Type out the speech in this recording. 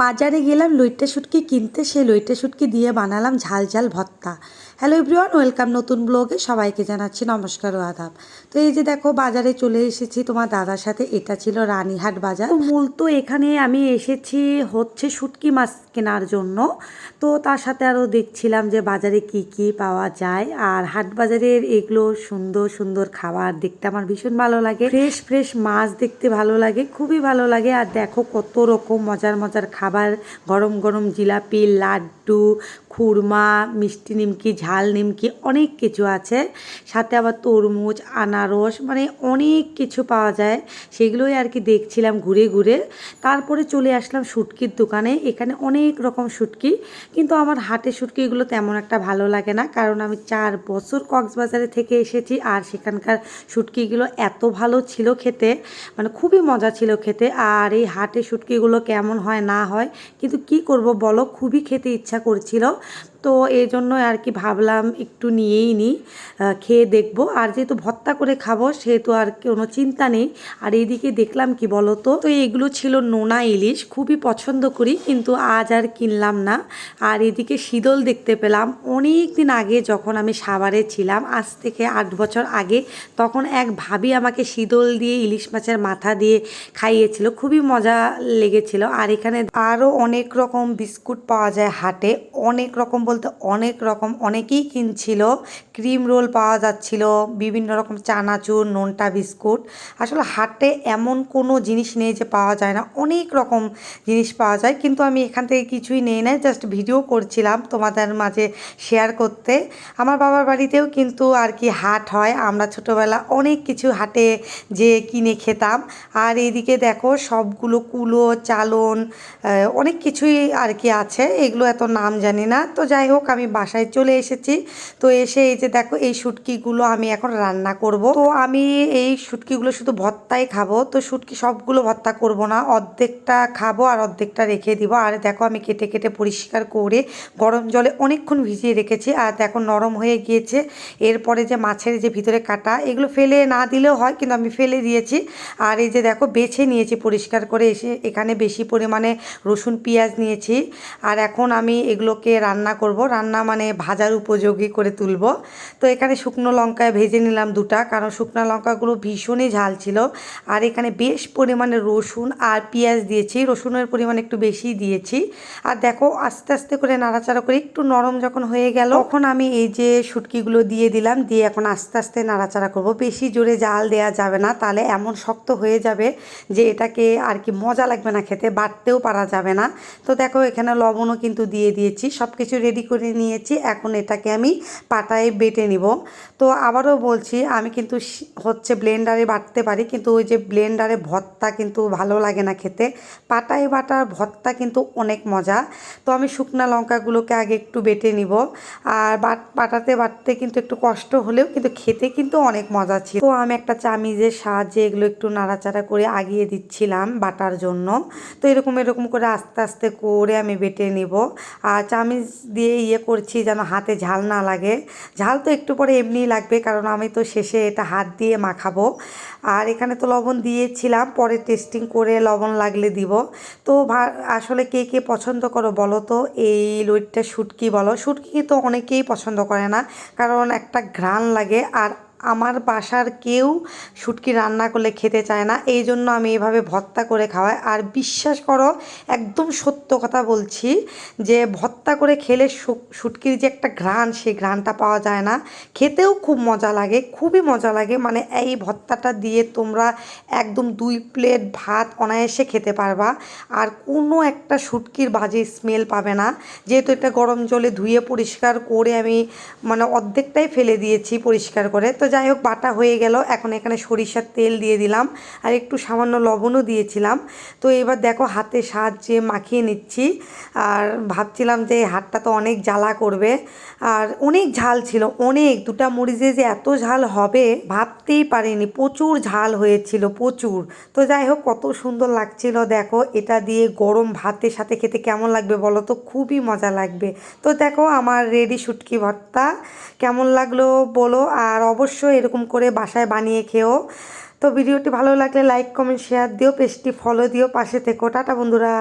বাজারে গেলাম লইট্টা শুটকি কিনতে, সেই লইট্টা শুটকি দিয়ে বানালাম ঝাল ঝাল ভর্তা। হ্যালো এভরিওয়ান, ওয়েলকাম নতুন ব্লগে। সবাইকে জানাচ্ছি নমস্কার ও আদাব। তো এই যে দেখো বাজারে চলে এসেছি তোমার দাদার সাথে। এটা ছিল রানীহাট বাজার। মূলত এখানে আমি এসেছি হচ্ছে শুটকি মাছ কেনার জন্য। তো তার সাথে আরও দেখছিলাম যে বাজারে কি কি পাওয়া যায়। আর হাট বাজারের এগুলো সুন্দর সুন্দর খাবার দেখতে আমার ভীষণ ভালো লাগে। ফ্রেশ ফ্রেশ মাছ দেখতে ভালো লাগে, খুবই ভালো লাগে। আর দেখো কত রকম মজার মজার খাবার, গরম গরম জিলাপি, লাড্ডু, খুরমা, মিষ্টি নিমকি, ঝাল নিমকি, অনেক কিছু আছে। সাথে আবার তরমুজ, আনারস, মানে অনেক কিছু পাওয়া যায়। সেগুলোই আর কি দেখছিলাম ঘুরে ঘুরে। তারপরে চলে আসলাম শুটকির দোকানে। এখানে অনেক রকম শুটকি, কিন্তু আমার হাটের শুটকিগুলো তেমন একটা ভালো লাগে না, কারণ আমি 4 বছর কক্সবাজারে থেকে এসেছি। আর সেখানকার শুটকিগুলো এত ভালো ছিল খেতে, মানে খুবই মজা ছিল খেতে। আর এই হাটের শুটকিগুলো কেমন হয় না হয়, কিন্তু কি করব বলো, খুবই খেতে ইচ্ছা করছিল। তো এই জন্য আর কি ভাবলাম একটু নিয়েই নিই, খেয়ে দেখব। আর যেহেতু ভর্তা করে খাবো সেহেতু আর কোনো চিন্তা নেই। আর এইদিকে দেখলাম কি বলো তো, এগুলো ছিল নোনা ইলিশ, খুবই পছন্দ করি, কিন্তু আজ আর কিনলাম না। আর এদিকে শীদল দেখতে পেলাম। অনেক দিন আগে যখন আমি সাভারে ছিলাম, আজ থেকে 8 বছর আগে, তখন এক ভাবি আমাকে শীদল দিয়ে ইলিশ মাছের মাথা দিয়ে খাইয়েছিল, খুবই মজা লেগেছিল। আর এখানে আরও অনেক রকম বিস্কুট পাওয়া যায় হাটে, অনেক রকম বলতে অনেক রকম, অনেকেই কিনছিল। ক্রিম রোল পাওয়া যাচ্ছিল, বিভিন্ন রকম চানাচুর, নোনটা বিস্কুট। আসলে হাটে এমন কোনো জিনিস নেই যে পাওয়া যায় না, অনেক রকম জিনিস পাওয়া যায়। কিন্তু আমি এখান থেকে কিছুই নেই না, জাস্ট ভিডিও করছিলাম তোমাদের মাঝে শেয়ার করতে। আমার বাবার বাড়িতেও কিন্তু আর কি হাট হয়, আমরা ছোটোবেলা অনেক কিছু হাটে যে কিনে খেতাম। আর এইদিকে দেখো সবগুলো কুলো, চালন, অনেক কিছুই আর কি আছে, এগুলো এত নাম জানি না। তো যাই হোক, আমি বাসায় চলে এসেছি। তো এসে এই যে দেখো এই শুটকিগুলো আমি এখন রান্না করব। তো আমি এই শুটকিগুলো শুধু ভর্তাই খাবো, তো শুটকি সবগুলো ভর্তা করব না, অর্ধেকটা খাবো আর অর্ধেকটা রেখে দিব। আর দেখো আমি কেটে কেটে পরিষ্কার করে গরম জলে অনেকক্ষণ ভিজিয়ে রেখেছি। আর দেখো নরম হয়ে গিয়েছে। এরপরে যে মাছের যে ভিতরে কাটা, এগুলো ফেলে না দিলেও হয়, কিন্তু আমি ফেলে দিয়েছি। আর এই যে দেখো বেছে নিয়েছি পরিষ্কার করে। এসে এখানে বেশি পরিমাণে রসুন পেঁয়াজ নিয়েছি। আর এখন আমি এগুলোকে রান্না করব, রান্না মানে ভাজার উপযোগী করে তুলব। তো এখানে শুকনো লঙ্কায় ভেজে নিলাম 2টা, কারণ শুকনো লঙ্কাগুলো ভীষণই ঝাল ছিল। আর এখানে বেশ পরিমাণে রসুন আর পেঁয়াজ দিয়েছি, রসুনের পরিমাণ একটু বেশি দিয়েছি। আর দেখো আস্তে আস্তে করে নাড়াচাড়া করে একটু নরম যখন হয়ে গেল, তখন আমি এই যে শুটকিগুলো দিয়ে দিলাম, দিয়ে এখন আস্তে আস্তে নাড়াচাড়া করব। বেশি জোরে জাল দেওয়া যাবে না, তাহলে এমন শক্ত হয়ে যাবে যে এটাকে আর কি মজা লাগবে না খেতে, বাটতেও পারা যাবে না। তো দেখো এখানে লবণও কিন্তু দিয়ে দিয়েছি, সব কিছু রেডি করে নিয়েছি। এখন এটাকে আমি পাটায় বেটে নিব। তো আবারও বলছি, আমি কিন্তু হচ্ছে ব্লেন্ডারে বাটতে পারি, কিন্তু ওই যে ব্লেন্ডারে ভর্তা কিন্তু ভালো লাগে না খেতে। পাটায় বাটার ভর্তা কিন্তু অনেক মজা। তো আমি শুকনা লঙ্কাগুলোকে আগে একটু বেটে নিব। আর বাটাতে বাটতে কিন্তু একটু কষ্ট হলেও কিন্তু খেতে কিন্তু অনেক মজা ছিল। তো আমি একটা চামিজের সাহায্যে এগুলো একটু নাড়াচাড়া করে আগিয়ে দিচ্ছিলাম বাটার জন্য। তো এরকম এরকম করে আস্তে আস্তে করে আমি বেটে নিব। আর চামিচ দিয়ে করছি যেন হাতে ঝাল না লাগে। ঝাল তো একটু পরে এমনিই লাগবে, কারণ আমি তো শেষে এটা হাত দিয়ে মাখাবো। আর এখানে তো লবণ দিয়েছিলাম, পরে টেস্টিং করে লবণ লাগলে দিব। তো আসলে কে কে পছন্দ করো বলো তো, এই লইট্টা শুটকি বলো, শুটকি তো অনেকেই পছন্দ করে না, কারণ একটা ঘ্রাণ লাগে। আর আমার বাসার কেউ শুটকি রান্না করলে খেতে চায় না, এই জন্য আমি এভাবে ভর্তা করে খাওয়াই। আর বিশ্বাস করো, একদম সত্য কথা বলছি, যে ভর্তা করে খেলে শুটকির যে একটা ঘ্রাণ, সেই ঘ্রাণটা পাওয়া যায় না। খেতেও খুব মজা লাগে, খুবই মজা লাগে। মানে এই ভর্তাটা দিয়ে তোমরা একদম 2 প্লেট ভাত অনায়াসে খেতে পারবা, আর কোনো একটা শুটকির বাজে স্মেল পাবে না। যেহেতু এটা গরম জলে ধুয়ে পরিষ্কার করে আমি মানে অর্ধেকটাই ফেলে দিয়েছি পরিষ্কার করে। তো যাই হোক, বাটা হয়ে গেল। এখন এখানে সরিষার তেল দিয়ে দিলাম, আর একটু সামান্য লবণও দিয়েছিলাম। তো এবার দেখো হাতের সাহায্যে মাখিয়ে নিচ্ছি। আর ভাবছিলাম যে হাতটা তো অনেক জ্বালা করবে, আর অনেক ঝাল ছিল, অনেক। 2টা মরিচে যে এত ঝাল হবে ভাবতেই পারিনি, প্রচুর ঝাল হয়েছিল, প্রচুর। তো যাই হোক, কত সুন্দর লাগছিল দেখো। এটা দিয়ে গরম ভাতের সাথে খেতে কেমন লাগবে বলো তো, খুবই মজা লাগবে। তো দেখো আমার রেডি শুটকি ভর্তা, কেমন লাগলো বলো। আর অবশ্যই এরকম করে বাসায় বানিয়ে খেও। তো ভিডিওটি ভালো লাগলে লাইক কমেন্ট শেয়ার দিও, পেজটি ফলো দিও, পাশে থেকো। টাটা বন্ধুরা।